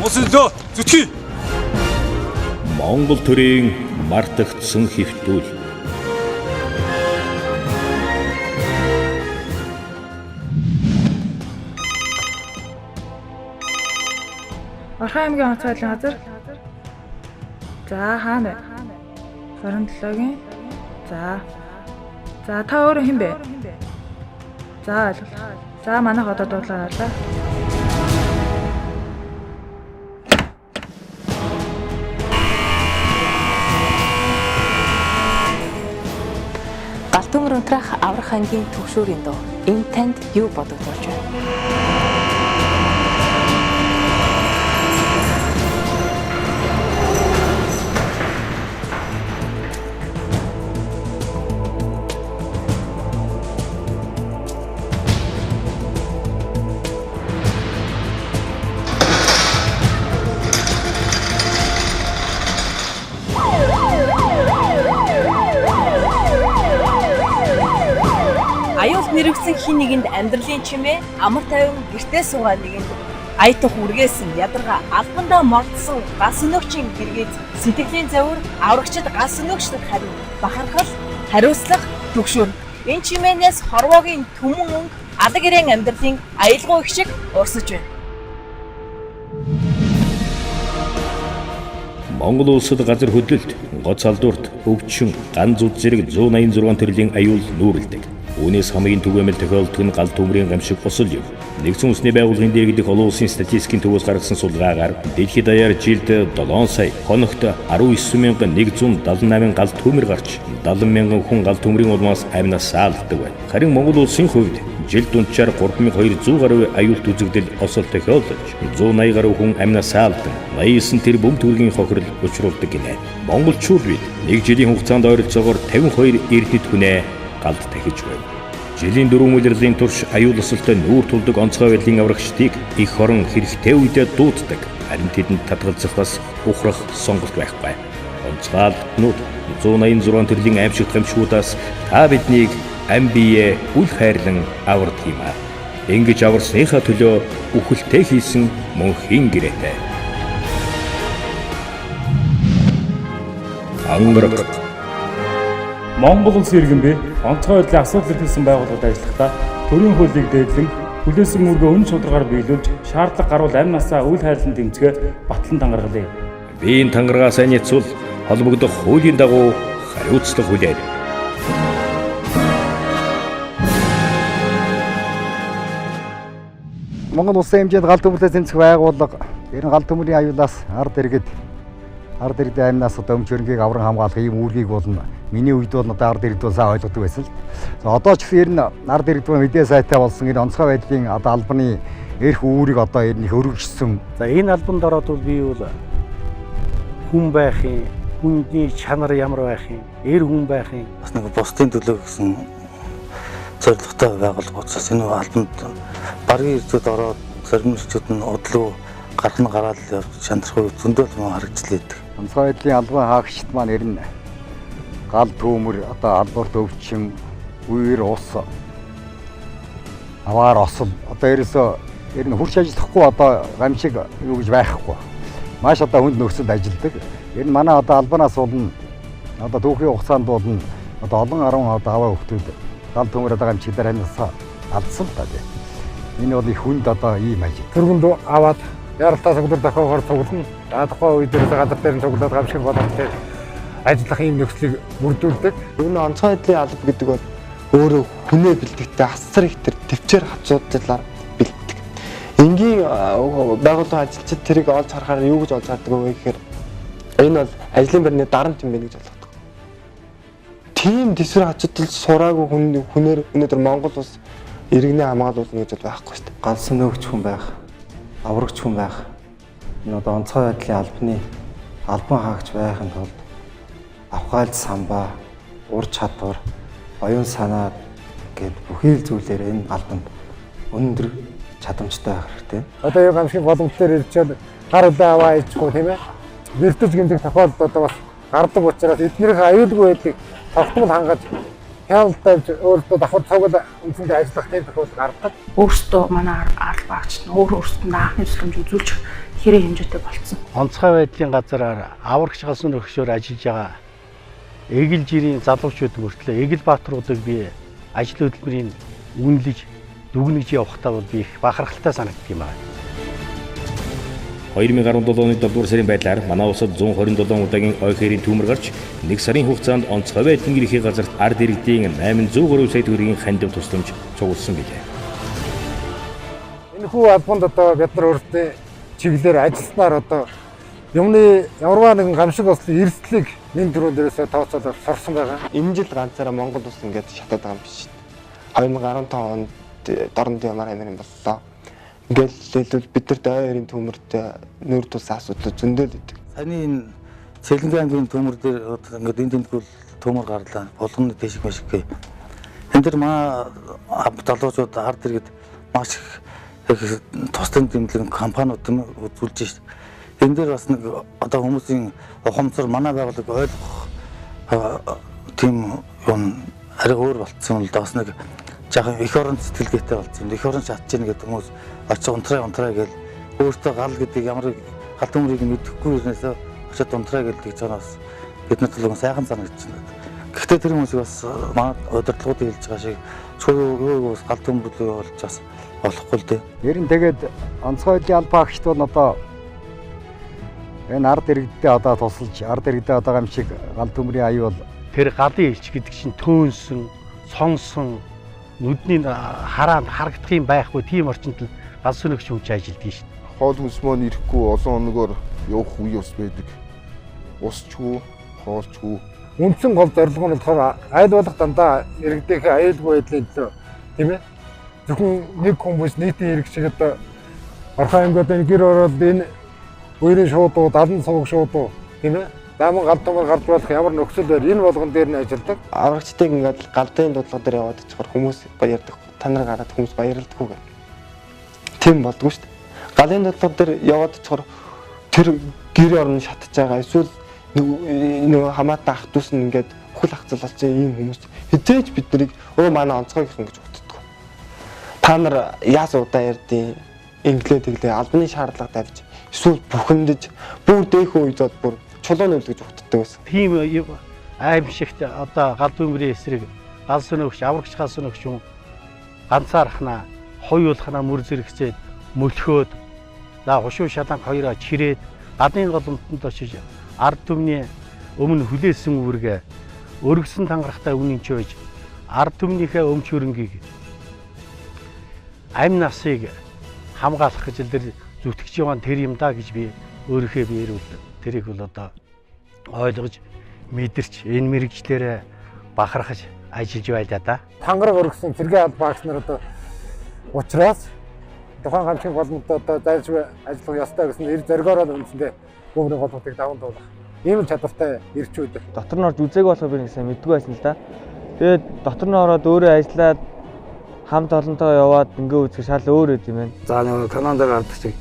Мосөлөө зүтгий. Монгол Төрийн мартагдсан хэвтүүл. Орхон аймгийн онцгой айлын газар. За хаана вэ? 27-гийн. За та өөрөө хэн бэ? За ойлголоо. За манайх одоо дуудлаа орлоо. Галтүмөр унтрах аврах ангийн төгшүүрийн дуу. Энэ танд юу бодогдож байна? Аюул нэрвсэн хин нэгэнд амьдралын чимээ амар тайван гэртээ суугаа нэгэнд аятах үргээсэн ядарга албандаа мордсон гас өнөөгчийн гэргээд сэтгэлийн завир аврагчид гас өнөөгчдөд харин бахархал хариуцлах төгшөр энэ чимээнээс хорвоогийн түмэн өнгө алаг ирээн амьдралын аялгау их шиг урсаж байна. Монгол улсад газар хөдлөлт, гоц алдуурт, өвчин, ган зүд зэрэг 186 төрлийн аюул нүүрэлдэг. Үүнээс хамгийн түгээмэл тохиолддог нь галт төмрийн гамшиг босол юм. Нэгдсэн үндэсний байгууллагын дээргдэх олон улсын статистикийн төвөөс гаргасан судалгаагаар дэлхийд даяар жилд 7 сая, хоногт 19,178 галт төмөр гарч 70 мянган хүн галт төмрийн улмаас амнаас алддаг байна. Харин Монгол улсын хувьд жил дунджаар 3200 гаруй аюулт үзэгдэл осол тохиолдож 180 гаруй хүн амнаас алдан 89 тэр бөм төргийн хохирол учруулдаг гинэ. Монголчууд бид нэг жилийн хугацаанд ойролцоогоор 52 эрдэд хүнээ галд тахиж байна. Жилийн 4 улирлын турш аюул осолтой нүүр тулдаг онцгой байдлын аврагчдыг их хорон хэрэгтэй үедээ дууддаг. Харин тэдэнд татгалзах бас ухрах сонголт байхгүй. Онцгой алднууд 186 төрлийн аимшигт гамшгуудаас та биднийг ам бие үл хайрлан авардаг юм аа. Ингэж аварсныхаа төлөө үхэлтэй хийсэн мөн хин гэрээтэй. Ангараг Монгол улсын иргэн бэ онцгой байдлын асуудал илэрхийлсэн байгууллагад ажиллахдаа төрийн хуулийг дээдлэн хүлээсэн мөргөө өн шударгаар биелүүлж шаардлага гарвал амь насаа үйл хайрлан тэмцгээ батлан тангаргалаа. Би энэ тангаргаа сайн няцвал холбогдох хуулийн дагуу хариуцлага хүлээнэ. Монгол улсын хэмжээнд галт төмөрлөөс тэмцэх байгууллага ер нь галт төмөрийн аюулаас ард иргэд амнаас одоо өмчөрнгийг авран хамгаалах ийм үүргийг бол миний үед бол одоо ард иргэд бол сайн ойлгодог байсан л. Одоо ч гэсэн ер нь ард иргэд мэдээ сайтай болсон энэ онцгой байдлын одоо албаны эрх үүрийг одоо ер нь их өргөжсөн. За энэ албанд ороод бол би бол хүн байхын, хүндний чанар ямар байхын, эр хүн байхын бас нэг бусдын төлөө гэсэн зорилготой байгуулга учраас энэ албанд баргийн иргэд ороод зарим иргэд нь удлуу гарах нь гараад явж шантрах зөндөө юм харагдчихлээ. Онцгой байдлын албан хаагчид маань ер нь гал төмөр одоо албарт өвчин, үер ус, аваар осол одоо ер нь хурц ажиллахгүй одоо гамшиг юу гэж байхгүй. Маш одоо хүнд нөхцөлд ажилладаг. Ер нь манай одоо албанаас болно одоо түүхийн хугацаанд болно одоо олон 10 одоо аваа хөвгтүүд гал төмөр одоо гамшигдаар амнасаа алдсан л та тийм. Энэ бол их хүнд одоо ийм ажил. Төргөнд аваад яралтаа цуглар дахиугаар цуглана. Тухайн үед газар дээр нь цуглаад гамшиг боломжтой ажиллах ийм нөхцөлийг бүрдүүлдэг. Ер нь онцгой байдлын алба гэдэг бол өөрөө хүнээ бэлтгэхдээ асар их тэр төвчээр хавцуудлаар бэлддэг. Энгийн байгууллага ажилчид тэрийг олж харахаар юу гэж олж хардаг вэ гэхээр энэ бол ажлын байрны дарамт юм байна гэж ойлгодог. Тийм төсвөр хацуудл сураагүй хүнээр өнөөдөр Монгол улс иргэний хамгаалуулна гэж байхгүй шүү дээ. Галсан нөгч хүн байх, аврагч хүн байх. Энэ одоо онцгой байдлын албан хаагч байхын тулд авхайлт самбаа, ур чадвар, оюун санаа гэд бүхий л зүйлээр энэ албанд өндөр чадамжтай байх хэрэгтэй. Одоо юу гамшиг боломжтой ирчээд гар улаан аваа ичгүй тийм ээ. Бэртэж гэмтэх тохиолдол одоо бас гардаг учраас эднэрийн аюулгүй байдлыг тогтмол хангаж хяналтайж өөртөө давхар цугал үнцэндээ ажиллах тийм тохиолдол гардаг. Өөртөө манай албаагч нь өөртөө анхны тусламж үзүүлж тэрэ хэмжээтэй болцсон. Онцгой байдлын газараар аврагч галсын өгшөөр ажиллаж байгаа Эгэл жирийн залуучууд мөртлөө Эгэл баатруудыг би ажил хөдөлмөрийн үнэлж дүгнэж явахдаа бол би их бахархалтай санагддаг юм байна. 2017 оны 7 дугаар сарын байдлаар манай улсад 127 удаагийн ой хэрийн түүмэр гарч 1 сарын хугацаанд онцгой байдлын ерхий газарт ард иргэдийн 803 сая төгрөгийн хандив тусламж цугулсан билээ. Энэ хүү албанд одоо бид нар өөрсдөө чиглэлээр ажилласнаар одоо юмны ямарваа нэгэн гамшиг ослын эрсдлийг нэн төрөн дээрээс тооцоолоод сорсон байгаа. Энэ жил ганцаараа Монгол улс ингээд шатаад байгаа юм биш. 2015 онд дорнод ямар амир юм боллоо. Ингээл хэлбэл бидэрт ой хэрийн түүмэрт нүүр тулсан асуудал зөндөл идэг. Саяны энэ Цэлэнгийн ангийн түүмэр дээр ингээд энд тэнцвэл түүмэр гарлаа. Болгоны дэшиг машиг гээ. Энд дэр маа залуучууд ард иргэд маш их тусдан дэмжлэг компаниуд үзүүлж шít. Энэ дээр бас нэг одоо хүмүүсийн ухамсар манай байгууллага ойлгох тийм юм арай өөр болцсон л да. Бас нэг жаахан эх орон сэтгэлгээтэй болсон. Эх орон чадчихна гэдэг хүмүүс очиж унтраа гэж өөртөө гал гэдэг ямар гал төмрийг мэдэхгүй ирнээс очиж унтраа гэдэг жараас бид нар төлөв сайхан санагдаж байна. Гэхдээ тэр хүмүүсийг бас манай удирдлагуудыг хэлж байгаа шиг юу бас гал төмрөлөө болж бас болохгүй л дээ. Ер нь тэгээд онцгой байдлын албан хаагчид бол одоо энэ ард иргэдтэй одоо тусалж ард иргэдээ одоо гамшиг гал төмрийн аюул тэр галын элч гэдэг чинь төөнсөн, сонсон, нүдний хараанд харагдах юм байхгүй тийм орчинд л гал сүнэгч хүч ажилладаг шүү дээ. Хоол хүнс маань ирэхгүй олон хоногор явах үе бас байдаг. Усчгүй, хоолчгүй. Үндсэн гол зорилго нь болохоор айл болох дандаа иргэдийнхээ аюулгүй байдлын төлөө тийм ээ. Зөвхөн нэг хүмүүс нийтийн иргэг шиг одоо орхон аймагт энэ гэр ороод энэ үерийн шуудуу, далан сувг шуудуу тийм ээ. Даман гал төмөр гарч болох ямар нөхцөл байр энэ болгон дээр нь ажилладаг. Аврагчдыг ингээд галдын дуудлага дээр яваад очихоор хүмүүс баярдаг. Та нар гараад хүмүүс баярлдаггүй гэх. Тийм болдгоо шүү дээ. Галын дуудлага дээр яваад очихоор тэр гэр орон шатж байгаа эсвэл нөгөө хамаатай ах дүүс нь ингээд хөл хацал болсон ийм хүмүүс хизээж бид нарыг манай онцгойгийнхан гэж боддог. Та нар яас удаа ярдیں۔ Инглээ тэглээ албаны шаардлага тавьж эсвэл бүхэндэж бүр дээх үед бүр чулуун нөлгөж өгддөг байсан. Тийм аимшигт одоо гал төмрийн эсрэг гал сүнөгч, аврагч гал сүнөгч юм ганцаархнаа, хоёулахнаа мөр зэрэгцээд мөлхөөд за хушуу шаланг хоёроо чирээд гадны голомтонд очиж ард түмний өмнө хүлээсэн үүргээ өргөсөн тангарахтай үнийн чойж ард түмнийхээ өмч хөрөнгийг амь насыг хамгаалах гэж л зүтгэж байгаа тэр юм да гэж би өөрийнхөө биеэр тэрийг бол одоо ойлгож мэдэрч энэ мэрэгчлэрээ бахархаж ажиллаж байлаа да. Тангараг өргөсөн цэргийн албан хаагч нар одоо ухраас тухайн гамшиг боломжтой одоо зайлшгүй ажиллах ёстой гэсэн эр зоригоор л үндсэндээ гүврийн голомтыг даван туулах ийм л чадвартай ирчүүд. Дотор нь орж үзээгүй болохоор би нэг сайн мэдгүй байсан л да. Тэгээд дотор нь ороод өөрөө ажиллаад хамт олонтойгоо яваад ингээ үзэх шал өөр юм байна. За нэг Канадаар гардаг шиг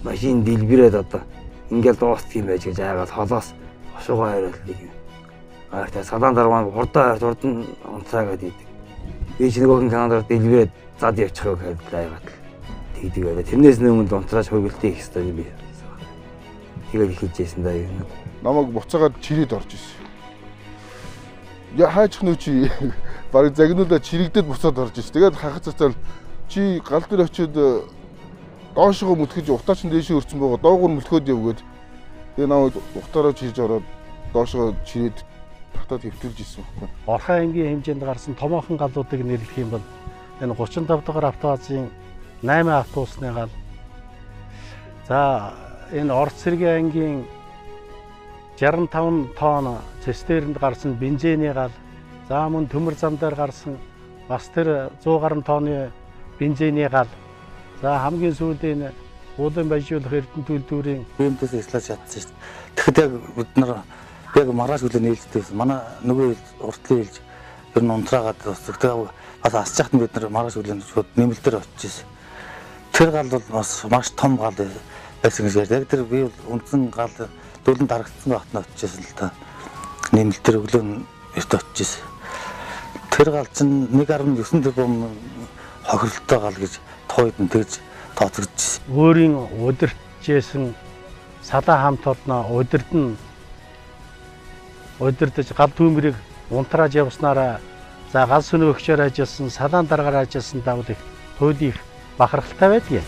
машин дэлбэрээд одоо ингээл дуустдаг юм байж гэж айгаад холоос хошуугаа хариулдаг юм. Ахтай садаан дараа хурдаа урд нь унтраагаад идэг. Би ч нөгөө Канадаар дэлбэрээд зад явчихыг хайрлаа айгаад тэгдэг байлаа. Тэрнээс өмнө унтрааж хөвгөлтэй их хэвээр би. Тэгээд ихэлжсэн даа юм. Намайг буцаагаад чирээд орж ирсэн. Я хаачих нөө чи барыг загнуулаа чирэгдээд буцаад орж ирсэн. Тэгээд хахад цацаал чи гал дээр очиод доошгоо мүтгэж утаач нь дээшээ өрцөн байгаа. Доогуур мөлхөөд явгээд тэгээд намайг ухтаараа чирж ороод доошгоо чирээд татаад хэвтүүлж ирсэн байхгүй. Орхон аймгийн хэмжээнд гарсан томоохон галуудыг нэрлэх юм бол энэ 35 дугаар автовазын 8 автобусны гал. За энэ Орос цэргийн ангийн 65 тонн цистернд гарсан бензиний гал. За мөн төмөр зам дээр гарсан бас тэр 100 гаруй тонны бензиний гал. За хамгийн сүүлийн уулын баяжуулах эрдэнэ төлөвлөрийн бэмтэс ажиллаж чадсан шүү дээ. Тэгэхэд яг бид нар яг маргааш үлээ нээлттэйсэн. Манай нөгөө уртлын хэлж ер нь унтраагаад тэгээд бас асч яхад бид нар маргааш үлээ шууд нэмэлтээр очижсэн. Тэр гал бол бас маш том гал байсан гэж ярьдаг. Яг тэр би бол үндсэн гал дүүлэн дарагдсан багт нь очижсэн л та. Нэмэлтээр өглөө эрт очижсэн. Тэр гал чинь 1.9 тэрбум хохирлолтой гал гэж тооёд нь тэгж тооцогдсон. Өөрийн удирчжсэн садаа хамт олноо удирдах гал түүмрийг унтрааж явснараа за гал сүнөөгчөөр ажилласан, салаан дараагаар ажилласан давал их туйлын их бахархалтай байдгийг.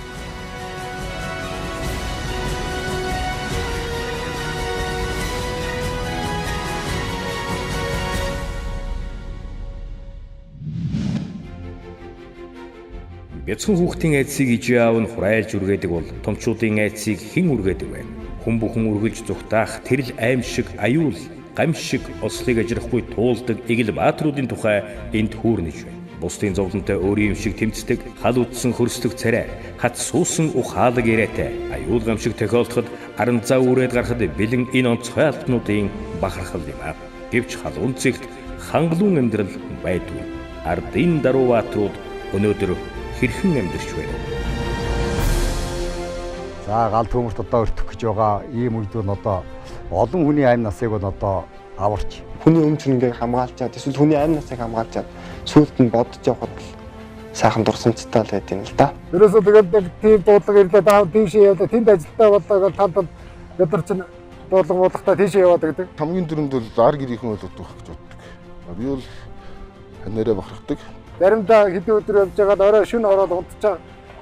Бяцхан хүүхдийн айдсыг ижээ аав нь хурайлж үргээдэг бол томчуудын айдсыг хэн үргээдэг вэ? Хүн бүхэн үргэлж зүхтаах тэрл аим шиг аюул, гам шиг ослыг ажрахгүй туулдаг игэл баатруудын тухай энд хүүрнэж байна. Бусдын зовлонтой өөрийн юм шиг тэмцдэг, хал үдсэн хөрсдөг царай, хат суусан ухаалаг яриатай, аюул гам шиг тохиолдоход аран зав үрээд гарахад бэлэн энэ онцгой албануудын бахархал юм аа. Гэвч халуун цэгт хангалуун амьдрал байдгүй. Ардын даруй баатрууд өнөөдөр хэрхэн амьдарч байна. За гал төмөрт одоо өртөх гэж байгаа ийм үед нь одоо олон хүний амь насыг бол одоо аварч хүний өмч ингээ хамгаалчаад эсвэл хүний амь насыг хамгаалчаад сүүлд нь бодож явахад сайхан дурсамжтай л байд юм л да. Ерөөсөө тэгээд нэг тийм дуудлага ирлээ даа тийшээ явлаа тэнд ажилтаа боллоо танд бид нар чинь дуудлага муулахтаа тийшээ яваад гэдэг. Хамгийн дөрөнд бол ар гэрийнхэн бол удах гэж боддог. Би бол ханараа бахархдаг. Заримдаа хэдэн өдөр явж байгаад орой шөнө ороод унтчаа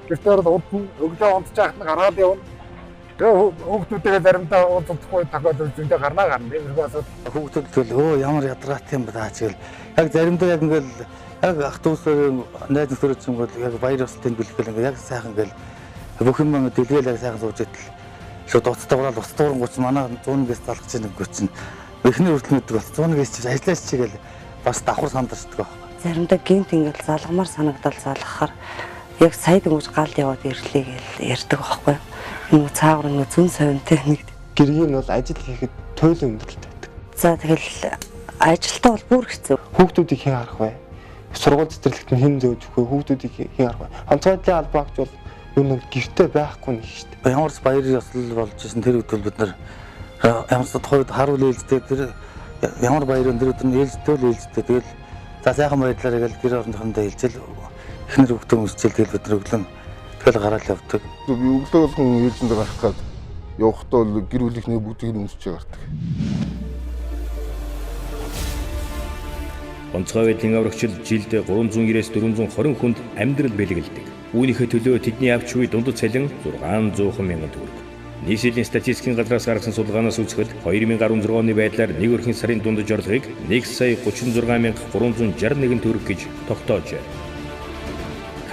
гэртээ ороод унтна өглөө унтчаахт нь гаргаад явна. Тэгээ хүүхдүүдээ заримдаа уулзахгүй тохиолдол зөндөө гарнаа гарна. Хүүхдүүд бол ямар ядраатай юм ба чийл яг заримдаа яг ингээл яг ах дүүсээ найз нөхдөд юм бол яг баяр ёслолтын бэлтгэл ингээ яг сайхан ингээл бүх юм дэлгээл яг сайхан сууж идэл шууд уцтайгаараа уцтайгуур манай 100-ээс залгаж ийн өгч чинь эхний хүртэл мэддэг бол 100-ээс чи ажиллаж чигээл бас давхар сандарчдаг. Заримдаа гинт ингээл залгамаар санагдал залгахаар яг сая дөнгөж гал яваад ирлээ гэж ярьдаг байхгүй. Энэ цаагаар нэг зүн совинтэй нэг гэргийн нь бол ажил хийхэд туйлын өндөрлөлт байдаг. За тэгэл ажилтаа бол бүр хэцүү. Хүүхдүүдийг хэн харах вэ? Сургууль цэцэрлэгт нь хэн зөөж өгөх вэ? Хүүхдүүдийг хэн харах вэ? Онцгойлын албаагч бол юу нэг гэртээ байхгүй нэг шүү дээ. Ямар ч баяр ёслол болж исэн тэр үед бол бид нар ямар ч тухайд харуул ээлжтэй тэр ямар баяр өндөр өдөр нь ээлжтэй л ээлжтэй тэгэл за сайхан байдлаар яг гэр орныхондоо хэлжэл эхнэр хөвгтөө өмсчил тэгэл бид нар өглөө тэгэл гараад явдаг. Би өглөө болгон ээлжинд гарах гад явахдаа бол гэр бүлийнхний бүгдийг нь өмсөж гардаг. Онцгой байдлын аврагчид жилд 390-ээс 420 хүнд амьдрал бэлгэлдэг. Үүнийхээ төлөө тэдний авч буй дундад цалин 600 мянган төгрөг. Нийслэлийн статистикийн газраас гаргасан судалгаанаас үзэхэд 2016 оны байдлаар нэг өрхийн сарын дундаж орлогыг 1,36,361 төгрөг гэж тогтоожээ.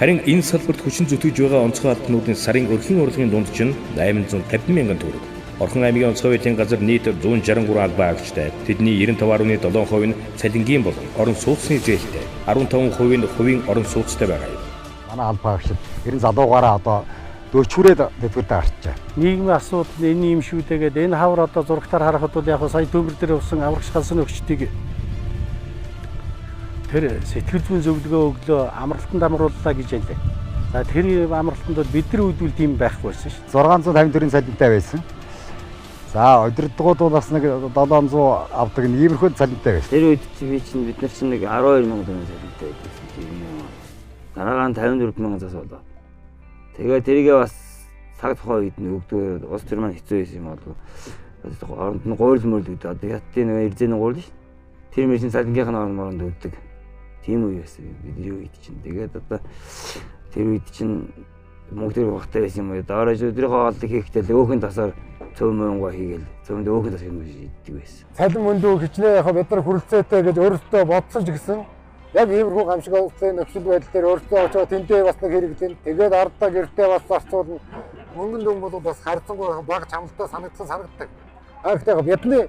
Харин энэ салбарт хүчин зүтгэж байгаа онцгой албануудын сарын өрхийн урлагийн дунд чинь 850 мянган төгрөг. Орхон аймгийн онцгой байдлын газар нийт 163 албан агчтай. Тэдний 95.7% нь цалингийн болон орон сууцны зээлтэй, 15% нь хувийн орон сууцтай байгаа юм. Манай албан агчид 90 залуугаараа одоо дөчүүрээд дэвтэрдээ гарчаа. Нийгмийн асуудал энэ юм шүү дээ гэдэг энэ хавар одоо зурагтаар харахад бол яг сая төмөр дээр усан аврагч галсан өгчдгийг тэр сэтгэл зүйн зөвлөгөө өглөө амралтанд амрууллаа гэж ялээ. За тэр амралтанд бол бидний үед үл тийм байхгүй байсан шүү. 654-ийн цалинтай байсан. За удирдлагууд бол бас нэг 700 авдаг нэг иймэрхүү цалинтай байсан. Тэр үед би чинь бид нар чинь нэг 12 мянган төгрөг цалинтай байсан. Дараагаар нь 54 мянган зас болоо. Тэгээ тэрийгээ бас цаг тухайн үед нь өгдөг ус төр маань хэцүү байсан юм болов. Оронд нь гуйл мөрлөгдөд одоо хятадын нэг эрзэний гуйл ш. Тэр мэрийн цалингийнх нь оронд өгдөг. Тийм үе байсан бидний үед чинь. Тэгээд одоо тэр үед чинь мөнгө төр багтай байсан юм уу? Доорож өдрийнхөө хооллог хийхдээ л өөхөн тасаар цөм мөнгө хийгээл цөмд өөхөн тас юм иддэг байсан. Цалин мөндөө хичнээн яг бид нар хүрэлцээтэй гэж өөртөө бодсон ч гэсэн яг иймэрхүү гамшиг улсын нөхцөл байдал дээр өөртөө очоо тэндээ бас нэг хэрэглэн тэгээд ардаа гэртээ бас зарцуулна. Мөнгөн дүн бол бас харьцангуй бага чамлалтай санагддаг. Гэхдээ бидний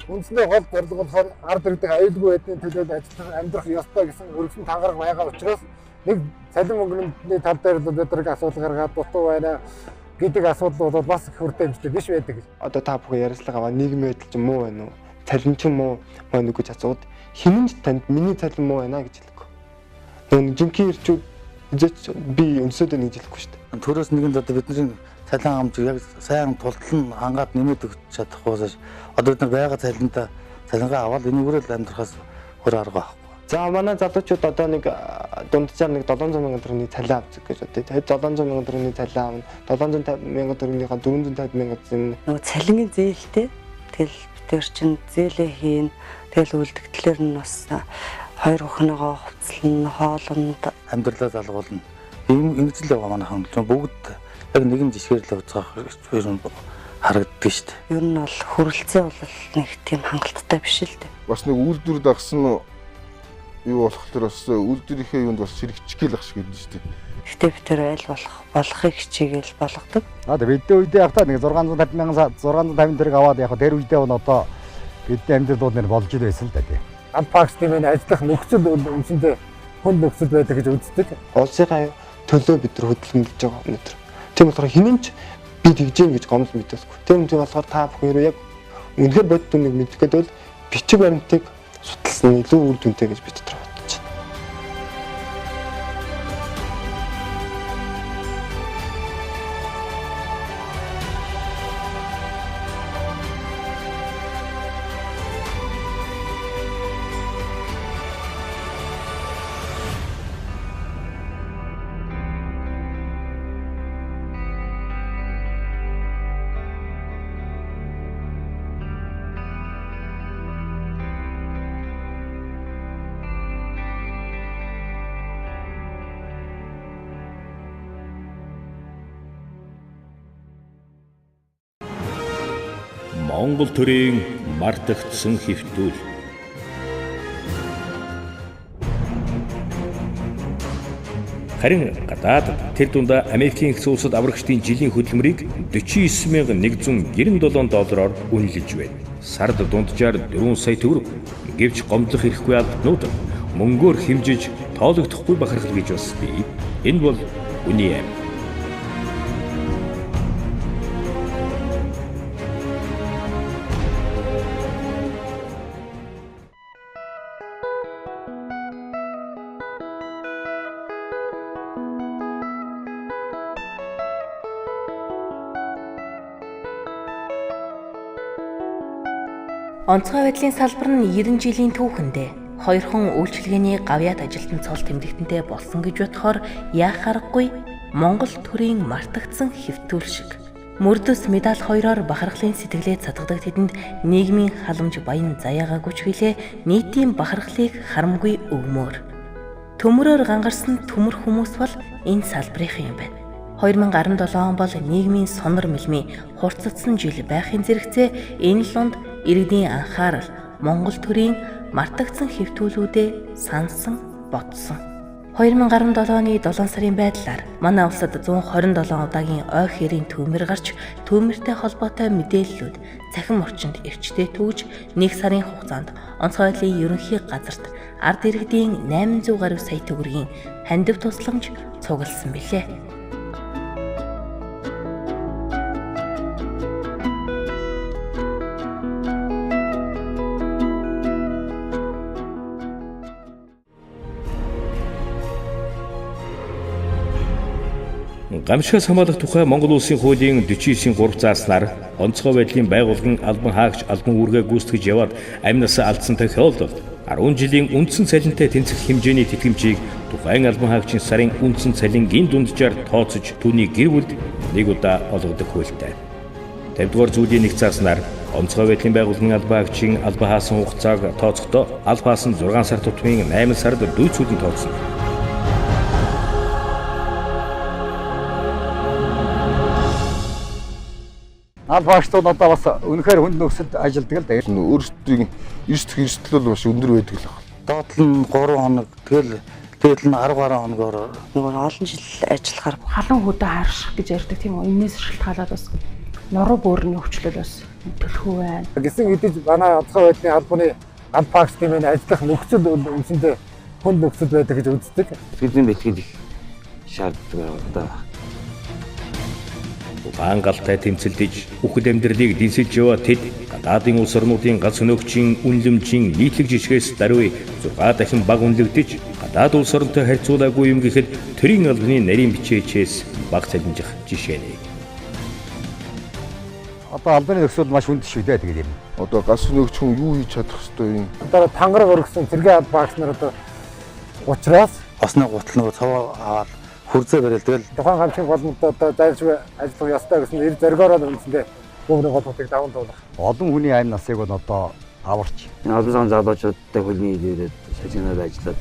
үндсэндээ гол зорилго болохоор ард ирдэг аюулгүй байдлын төлөө амьдрах ёстой гэсэн өргөсөн тангараг байгаа учраас нэг цалин мөнгөний тал дээр бид нар асуудал гаргаад дутуу байна гэдэг асуудал бол бас их хүртээмжтэй биш байдаг гэж. Одоо та бүхэн ярилцлага аваа нийгмийн байдал чинь муу байна уу? Цалин чинь муу байна уу гэж асууд хинэн ч танд миний цалин муу байна гэж хэлэхгүй. Нэг жинхэнэ ирчүүд эзэч би өнсөд нэг хэлэхгүй шүү дээ. Төрөөс нэгэнд одоо бидний цалин хамж яг сайн тултал нь хангаад нэмээд өгч чадахгүйс одоо бид нар байгаа цалингаа аваад энийгээрээ л амьдрахаас өөр арга байхгүй. За манай залуучууд одоо нэг дунджаар нэг 700 мянган төгрөгийн цалин авчих гэж бодъё. Тэгээд 700 мянган төгрөгийн цалин авна. 750 мянган төгрөгийнхаа 450 мянган зэм нөгөө цалингийн зээлтэй. Тэгэл тэр чин зээлээ хийн. Тэгэл үлдэгдлэр нь бас хоёр охиноогоо хувцлан хоолнд амьдралаа залгуулна. Ингэж л байгаа манайхан бүгд яг нэгэн жишгээр л уцгаах харагддаг шүү дээ. Ер нь бол хөрөлцөө бол нэг тийм хангалттай биш л дээ. Бас нэг үйлдвэр дагсан юу болохоор бас үйлдвэрийнхээ юунд бас сэргичгэл ах шиг юм шүү дээ. Гэхдээ бид тэр айл болохыг хичээгээл болгодог. Бидний үедээ яг та нэг 650 мянган 650 төгрөг аваад яг тэр үедээ одоо бидний амьдралууд нэр болж байсан л да тий. Алпакс тийм ажиллах нөхцөл үндсэндээ хүн нөхцөл байдаг гэж үздэг. Улсынхаа төлөө бид нар хөдөлгөж байгаа өнөөдөр. Тийм болохоор хинэнч би тэгжээ гэж гомдол мэдээсгүй. Тийм болохоор та бүхэн яг үнэхээр бодит үнийг мэдэх гэдэг бол бичиг баримтыг судалсан илүү үр дүнтэй гэж бид нар бодож байна. Монгол Төрийн мартагдсан хэвтүүл. Харин гадаад тэр дундаа Америкийн Нэгдсэн Улсад аврагчдын жилийн хөдөлмөрийг $49,197-оор үнэлж байна. Сард дунджаар 4 сая төгрөг. Гэвч гомдлох хэрэггүй албанууд мөнгөөр хэмжиж тоологдохгүй бахархал гэж бас бий. Энэ бол үний аим. Онцгой байдлын салбар нь 90 жилийн түүхэндээ хоёрхан үйлчилгээний гавьяат ажилтан цол тэмдэгтэнтэй болсон гэж бодохоор яах аргагүй Монгол Төрийн мартагдсан хэвтүүл шиг. Мөрдөс медаль хоёроор бахархлын сэтгэлээ цадгадаг тэдэнд нийгмийн халамж баян заяагаагүй ч хилээ нийтийн бахархлыг харамгүй өгмөр. Төмөрөөр гангарсан төмөр хүмүүс бол энэ салбарын юм байна. 2017 он бол нийгмийн сонор мэлмийн хурцдсан жил байхын зэрэгцээ энэ лонд иргэдийн анхаарал Монгол Төрийн мартагдсан хэвтүүлүүдэд сансан ботсон. 2017 оны 7 сарын байдлаар манай улсад 127 удаагийн ой хэрийн төмөр гарч төмөртэй холбоотой мэдээллүүд цахим орчинд эрчтэй төгж 1 сарын хугацаанд онцгой байдлын ерөнхий газарт ард иргэдийн 800 гаруй сая төгрөгийн хандив тусламж цугласан билээ. Гамшигаас хамгаалах тухай Монгол Улсын хуулийн 49-ийн 3 зааснаар онцгой байдлын байгууллагын албан хаагч албан үүргээ гүйцэтгэж яваад амнасаа алдсан тохиолдолд 10 жилийн үндсэн цалинтай тэнцэх хэмжээний тэтгэмжийг тухайн албан хаагчийн сарын үндсэн цалингийн дунджаар тооцож түүний гэр бүлд нэг удаа олгодог хуультай. 50 дугаар зүйлийн 1 зааснаар онцгой байдлын байгууллагын албан хаагчийн албан хаасан хугацааг тооцохдоо албан хаасан 6 сар тутмын 8 сард дүйцүүлэн тооцно. Албаагчдууд одоо бас үнэхээр хүнд нөхцөлд ажилладаг л да. Өөрсдийн эрсдэл бол маш өндөр байдаг л байна. Доотлол нь 3 хоног тэгэл нь 10 гаруй хоногоор нөгөө олон жил ажиллахаар халуун хөдөө харших гэж ярьдаг тийм үү? Энээс шалтгаалаад бас нуруу бөөрийн өвчлөл бас төлхөө байна. Гэсэн хэдиж манай онцгой байдлын албаны албаагч тийм ажиллах нөхцөл үндсэндээ хүнд нөхцөл байдаг гэж үздэг. Бидний бэлтгэл их шаарддаг одоо. Угаан галтай тэмцэлдэж үхэл амьдралыг дэнсэлж яваа тэд гадаадын улс орнуудын галс өнөөгчийн үнлэмжийн нийтлэг жишгээс даруй 6 дахин баг үнэлэгдэж гадаад улс оронтой харьцуулаагүй юм гэхэд төрийн албаны нарийн бичээчээс баг цалинжих жишээ нэг. Одоо албаны нөхцөл маш хүнд шүү дээ тэгээд юм. Одоо галс өнөөгч хүн юу хийж чадах ёстой юм? Одоо тангараг өргөсөн цэргийн албаагч нар одоо Учраас осны гутал нөгөө цаваа аваад хурцээ барил тэгэл тухайн гамшиг голомт одоо зайлшгүй ажиллах ёстой гэсэн эр зоригоороо үндсэндээ гүмрийн голомтыг даван туулах. Олон хүний амь насыг бол одоо аварч. Олон сан залуучуудтай хөлний ирээд шажинаад ажиллаад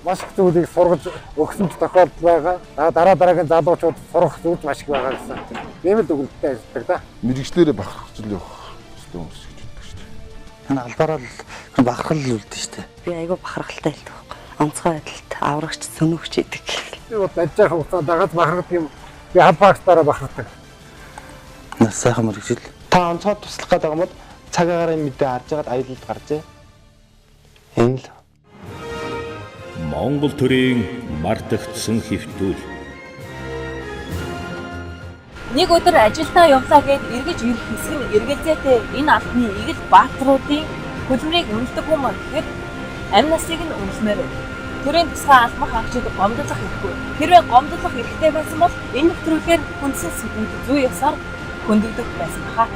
маш их зүйлийг сургаж өгсөн ч тохиолдол байгаа. Дараагийн залуучууд сурах зүйл маш их байгаа гэсэн. Ийм л өгөлттэй ажилладаг да. Мэргэжлэрээ бахархаж л явах хэрэгтэй юм шиг боддог шүү дээ. Энэ албаараа л бахархал л үлдэн шүү дээ. Би айгүй бахархалтай хэлдэг байхгүй. Онцгой байдалд аврагч сөнөгч идэг. Би бол ажиж хугацаанд дагаад бахархдаг юм. Би хавбагтаараа бахархдаг. Нас сайхан мэргэжил. Та онцгой туслах гэдэг юм бол цаг агаарын мэдээ харж байгаад аялалд гарчээ. Энэ л Монгол Төрийн мартагдсан хэвтүүл. Нэг өдөр ажилдаа явлаа гэд эргэж ирэх хэсэг нь эргэлзээтэй энэ албаны игэл баатруудын хөлмрийг үнэлдэг хүмүүс гэхэд амь насыг нь үнэлмээр. Төрийн тусгай албан хаагчид гомдлох хэрэггүй. Хэрвээ гомдлох хэрэгтэй байсан бол энэ нэвтрүүлгээр хүнсэн сэдэнд зүй ёсоор хөндөгдөх байсан хаа.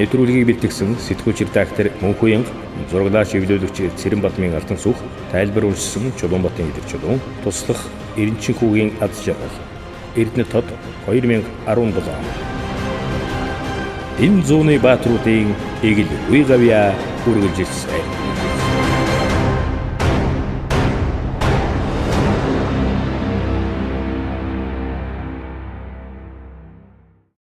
Нэвтрүүлгийг бэлтгэсэн сэтгүүлч редактор Мөнхүянга, зураглаач эвлүүлэгч Цэрэнбатмын алтан сүх, тайлбар уншсан Чулуунбатын эдэр чулуун, туслах Эренчинхүүгийн аз жаргал. Эрдэнэ тод 2017. Энэ зууны баатруудын эгэл үе гавья үргэлжилсэн.